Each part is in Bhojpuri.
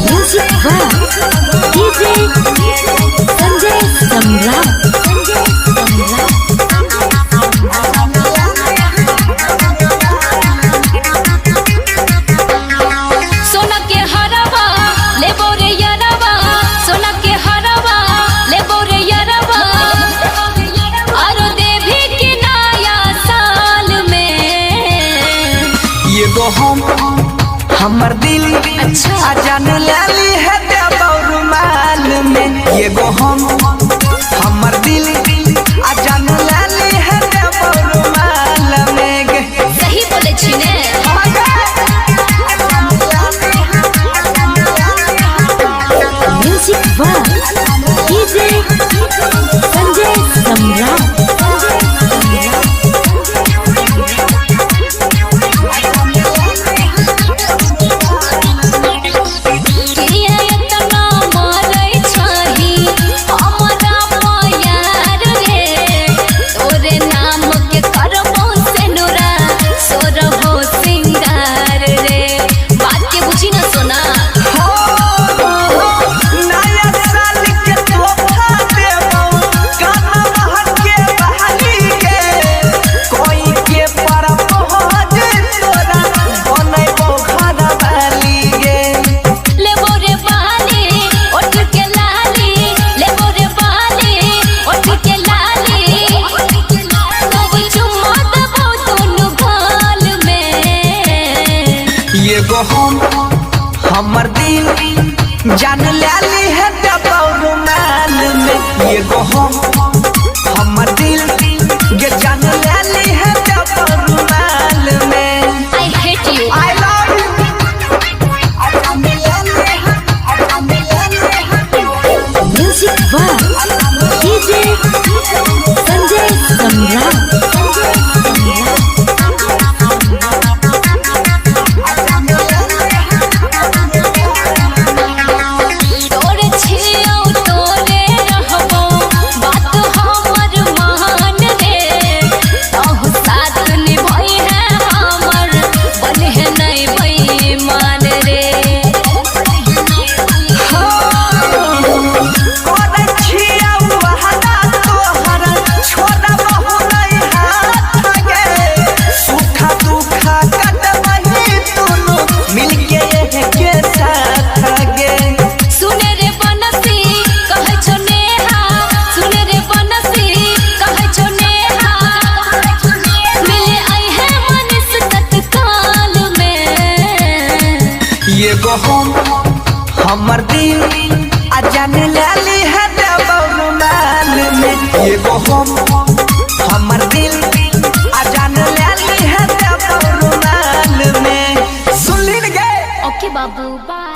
म्यूजिक बाय डीजे संजय सम्राट। सोना के हरवा ले बोरे यरवा, सोना के हरवा ले बोरे यरवा, और देवी के नया साल में ये गो हमर दिल अच्छा अजान लाली है रुमाल में। ये गो हमर दिल अजान लाली है रुमाल में। सही बोले छी ने। Music by DJ Sanjay Samrat. ये गो हमर दिल जान लाली है रुमाल में। ये गो हमर दिल ये जान लाली है रुमाल में। I hate you. I love you। Music by DJ Sanjay Samrat. ये गो हमर दिल अजान लाली है रुमाल में। ये गो हमर दिल अजान लाली है रुमाल में। सुन ली गए। ओके बाबू बाय।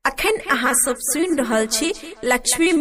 अखन अहाँ सब सुनि रहल छी लक्ष्मी